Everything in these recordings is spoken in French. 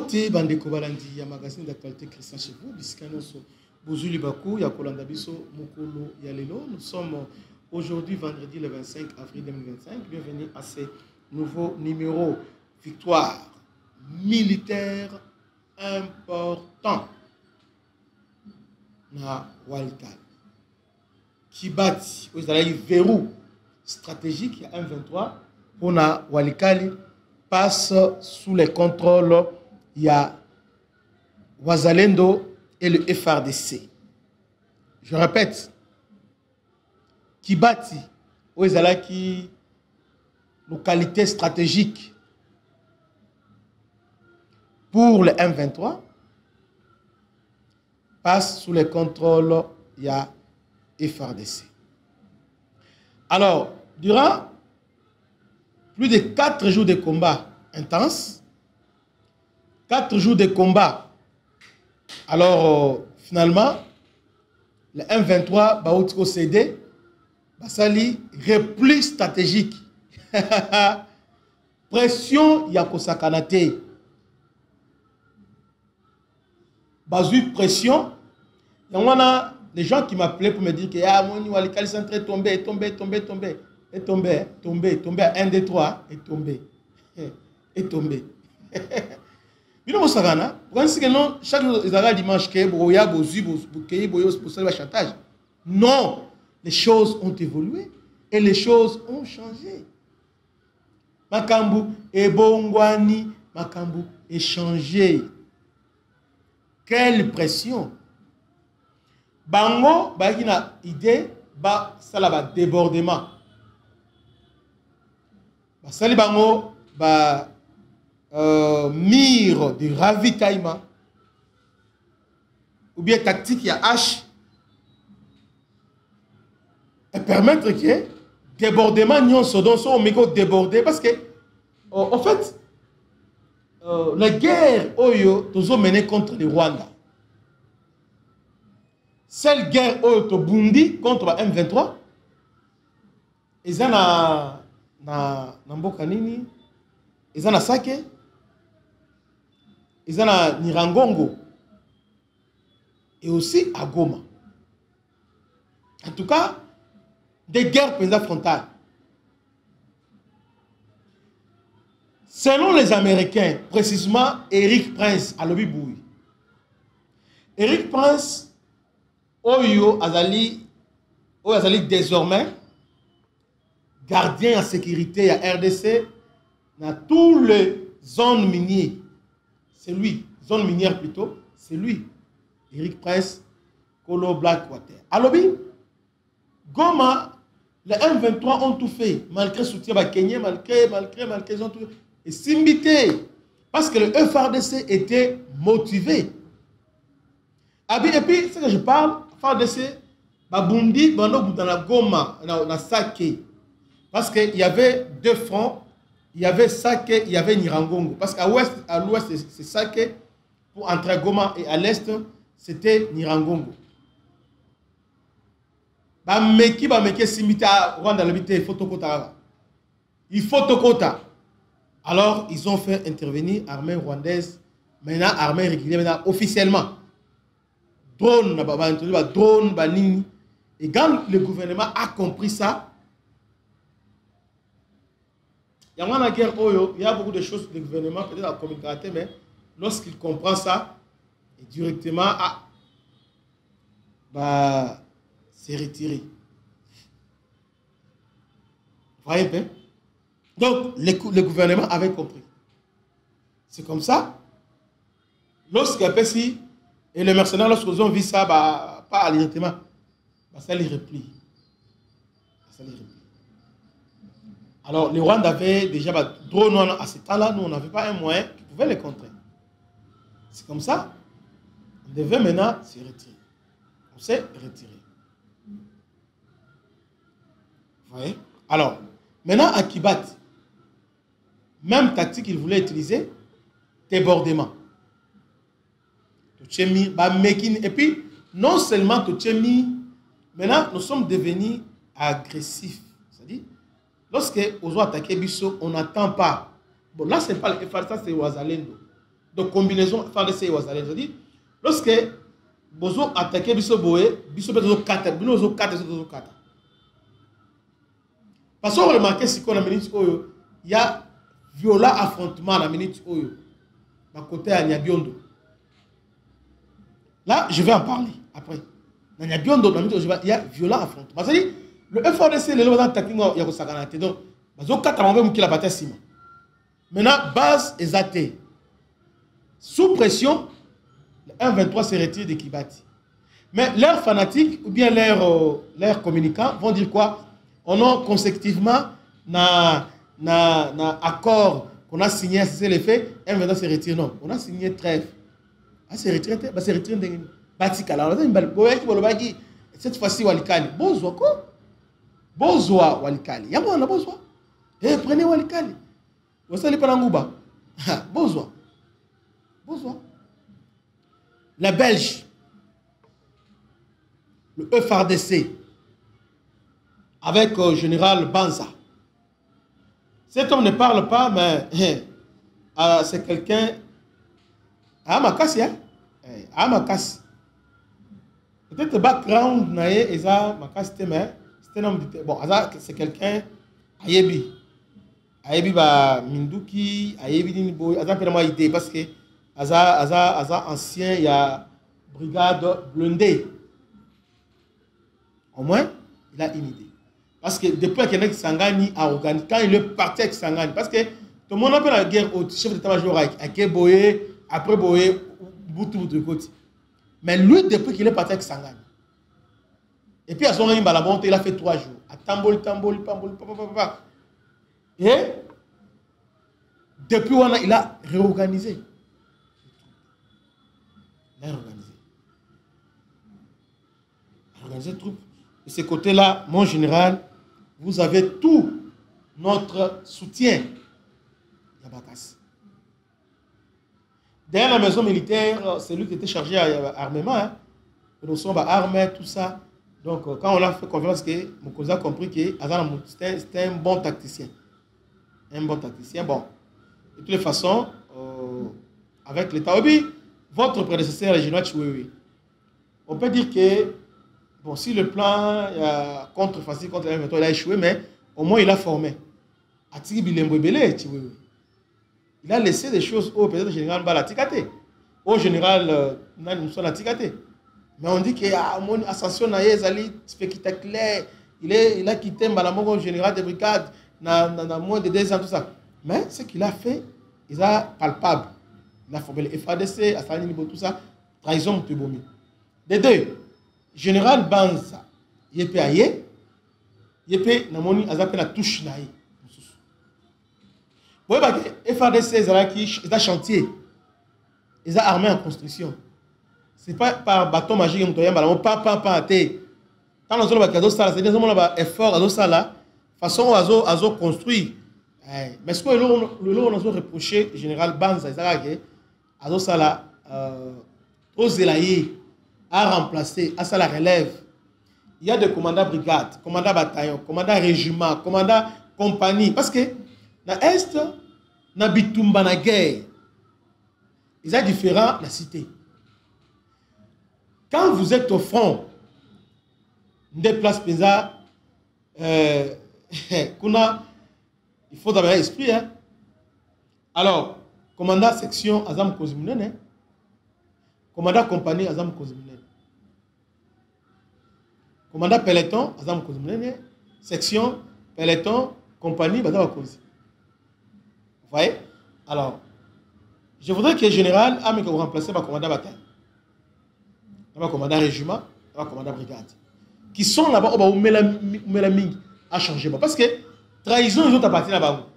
Mbote Bandeko Balandi, ya magazine d'actualité Christian chez vous, Biskano so Bozuli Bakou, ya Kolanda Biso, Mokolo Yalelo. Nous sommes aujourd'hui vendredi le 25 avril 2025. Bienvenue à ce nouveau numéro victoire militaire important na Walikali. Qui bâtit, vous avez verrou stratégique, il y a 1-23 pour na Walikali passe sous les contrôles. Il y a Wazalendo et le FRDC. Je répète, qui bâtit aux qui localité stratégique pour le M23 passe sous les contrôles. Il y a FRDC. Alors, durant plus de 4 jours de combat intenses, 4 jours de combat. Alors, finalement, le M23 va au CD, Basali, repli stratégique. Pression, Yakosakanate. Basu pression. Il y a des gens qui m'appelaient pour me dire que mon Walikali est en train de tomber, tomber à 1, 2, 3, et tomber. Mais non, chaque jour, ils ont dimanche que chantage. Non, les choses ont évolué et les choses ont changé. Makambu et Bongwani, Makambu est changé. Quelle pression! Bango, bagina idée, ça là débordement. Sali bango, mire de ravitaillement ou bien tactique, il y a H et permettre que débordement n'y soit donc son mégo débordé parce que en fait la guerre oyo tozo mené contre le Rwanda, celle guerre oyo to Bundi contre M23 ils ont na mboka nini ils ont na Sake. Ils ont à Nirangongo et aussi à Goma. En tout cas, des guerres frontales. Selon les Américains, précisément Eric Prince à Lobiboui. Eric Prince, Oyo Azali désormais gardien en sécurité à RDC dans toutes les zones minières. C'est lui, zone minière plutôt, c'est lui, Eric Prince, Kolo Blackwater. Alors, Goma, les M23 ont tout fait, malgré le soutien de Kenya, malgré ils ont tout fait. Et Simbité, parce que le FRDC était motivé. Et puis, ce que je parle, FRDC, Babundi, dans la Goma, dans la Sake, parce qu'il y avait 2 fronts. Il y avait Sake, il y avait Nirangongo. Parce qu'à l'ouest, c'est Sake pour entrer à Goma et à l'est, c'était Nirangongo. Il faut Tokota. Alors, ils ont fait intervenir l'armée rwandaise, maintenant armée régulière, maintenant officiellement. Drone, drone, et quand le gouvernement a compris ça, il y a une guerre, il y a beaucoup de choses que le gouvernement peut-être à communiquer, mais lorsqu'il comprend ça, et directement, c'est retiré. Vous voyez bien? Donc, le gouvernement avait compris. C'est comme ça. Lorsqu'il y et les mercenaires, lorsqu'ils ont vu ça, pas directement, ça les replie. Alors, les Rwandais avaient déjà drone à ce temps-là, nous, on n'avait pas un moyen qui pouvait les contrer. C'est comme ça. On devait maintenant se retirer. On s'est retiré. Vous voyez? Alors, maintenant, à Kibat, même tactique qu'ils voulaient utiliser, débordement. Et puis, non seulement maintenant, nous sommes devenus agressifs. C'est-à-dire, lorsque on a attaqué Bisso, on n'attend pas. Bon, là, ce n'est pas le FRDC, c'est Wazalendo. de combinaison FARDC et Wazalé. C'est-à-dire, lorsque vous attaquez biso boé, biso bezo kata, biso kata, biso kata. Parce qu'on remarque si qu'on a minute oyo, il y a violent affrontement à la minute oyo. À côté à Nyabiondo. Là, je vais en parler après. Dans Nyabiondo, il y a violent affrontement. C'est-à-dire, le FARDC, les lois d'attaquer, il y a que ça garantit. Donc, bazo kata m'a vu qu'il a battu Sima. Maintenant, base est athée. Sous pression, le 1-23 se retire de Kibati. Mais leurs fanatiques ou bien leurs communicants vont dire quoi? On a consécutivement na accord qu'on a signé, c'est le fait, 1-23 se retire. Non, on a signé trêve. Ah, se retire, bah, se retire de Batikala. Cette fois-ci, Walikali. Bonsoir quoi? Bonsoir Walikali. Y'a moi, bonsoir. Eh, prenez Walikali. Vous allez pas l'angouba. Bonsoir. Bonsoir. La Belge, le FARDC, avec le général Banza. Cet homme ne parle pas, mais c'est quelqu'un. Ah, ma casse, hein? Ah, ma casse. Peut-être le background, mais c'est un homme de. Bon, c'est quelqu'un. Ayebi. Ayebi ba Minduki, Ayebi Dinibo, Aza vraiment idée parce que Aza ancien, il y a brigade blindée. Au moins, il a une idée. Parce que depuis qu'il y a Sangani à Ogani, quand il est parti avec Sangani, parce que tout le monde a fait la guerre au chef d'état-major avec Boye, après Boye, Boutou de côté. Mais lui, depuis qu'il est parti avec Sangani, et puis à son moment, la monte, il a fait 3 jours. À Tambol, papa. Et depuis il a réorganisé. Il a réorganisé les troupes. De ce côté-là, mon général, vous avez tout notre soutien. Yabakas. Derrière la maison militaire, c'est lui qui était chargé à l'armement. Hein. Nous sommes armés, tout ça. Donc, quand on a fait confiance, Mokoza a compris que c'était un bon tacticien. Un bon tacticien. Bon, de toutes les façons, avec l'État, votre prédécesseur, le général Chouéwi, on peut dire que, bon, si le plan contre-facile contre la M23, il a échoué, mais au moins il a formé. Atigi Bilembouébélé, Chouéwi. Il a laissé des choses au peut-être général Balatikate, au général Nansona Tikate. Mais on dit que mon ascension spectaculaire, il a quitté Malamongo, général de brigade, dans moins de 2 ans, tout ça. Mais ce qu'il a fait, il a palpable. Il a formé le FADC, Assani Nibo, tout ça, trahison Mutebomi. Les deux, général Banza, il est aillé, il est namoni, il a touche naï. Vous voyez, FADC, il a chantier, il a armé en construction. Ce n'est pas par bâton magique, pas. Quand on a fait ça, c'est un effort, façon à construire. Mais ce que l'on a reproché, le général Banza, c'est à remplacer, à ça la relève. Il y a des commandants brigade, commandants bataillon, commandants régiment, commandants compagnie. Parce que dans l'Est, dans la Bitumba, dans la guerre, ils sont différents de la cité. Quand vous êtes au front, des places pesades, il faut avoir l'esprit. Hein? Alors, commandant section Azam Kozimounen, commandant compagnie Azam Kozimounen, commandant peloton Azam Kozimounen, section, peloton, compagnie Bazam Kozimounen. Vous voyez? Alors, je voudrais que le général a remplacé par commandant bataille, par commandant régiment, par commandant brigade, qui sont là-bas, où Melaming a changé. Parce que trahison, ils ont appartenu là-bas.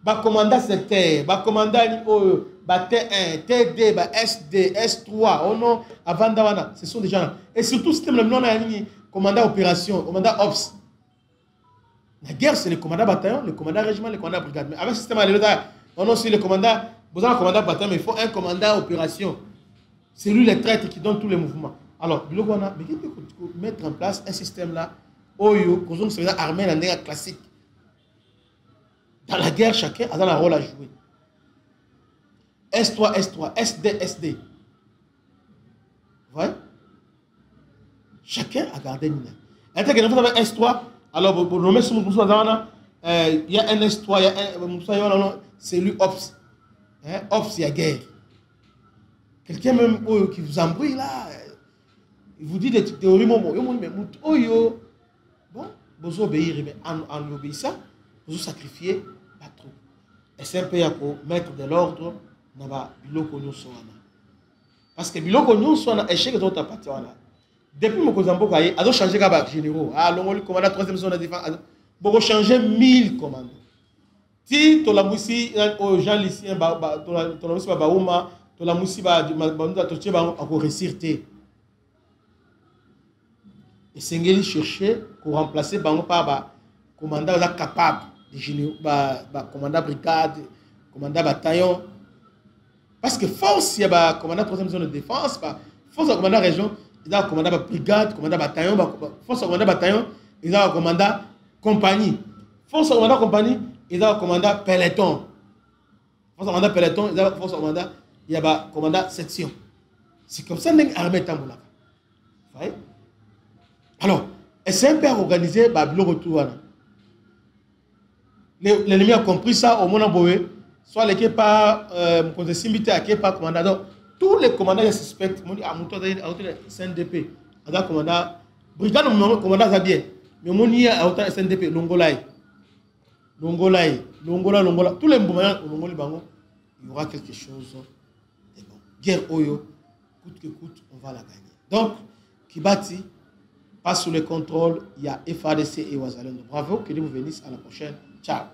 Bah commandant secteur, bah commandant bah T1, TD, bah SD, S3, oh non, avant d'avant, ce sont des gens. Et surtout, système le nom commandant opération, commandant ops. La guerre, c'est le commandant bataillon, le commandant régiment, le commandant brigade. Mais avec le système à on a aussi le commandant, vous avez un commandant bataillon, mais il faut un commandant opération. C'est lui le traître qui donne tous les mouvements. Alors, mais qui peut mettre en place un système là, Oyo, qu'on se faisait armé dans la classique. Dans la guerre, chacun a un rôle à jouer. S3, S3, SD, SD. Vous voyez? Chacun a gardé une. Et quand vous avez S3, alors vous nommez sur il y a un S3, il y a un. C'est lui Ops. Hein? Ops, il y a guerre. Quelqu'un même qui vous embrouille là, il vous dit des théories, bon, vous obéir, mais en obéissant, vous sacrifiez pas trop. Et c'est un peu pour mettre de l'ordre dans le biloko soana. Parce que biloko nous soana échec d'autres à partir là. Depuis mon Kozambo Kaye, a changé de généraux. Ah, l'on commandant 3e zone de défense. Bon, changer 1000 commandants. Si tu la moussi aux gens lycéens, tu la moussi Baouma, tu la moussi tu vas encore réussir. Et Sengeli cherchait pour remplacer Bango par commandant capable de généraux, commandant brigade, commandant bataillon. Parce que force, il y a commandant 3e zone de défense, force de commandant région. Ils ont commandé brigade, commandant bataillon, force commandant bataillon, ils ont commandé compagnie. Force commandant compagnie, ils ont commandé peloton. Force commandant peloton, ils ont force commandant, il y a commandant section. C'est comme ça que l'armée tamboula. Vous voyez? Alors, c'est un peu organisé, le retour. L'ennemi a compris ça au moment où soit l'équipe par commandant. Tous les commandants suspects, SNDP, commandant, brigade, commandant Zabier, mais mon y a autant SNDP, Longolaï, tous les mouvements, il y aura quelque chose de bon. Guerre Oyo, coûte que coûte, on va la gagner. Donc, Kibati passe sous le contrôle, il y a FADC et Ouazalendo. Bravo, que Dieu vous bénisse, à la prochaine. Ciao.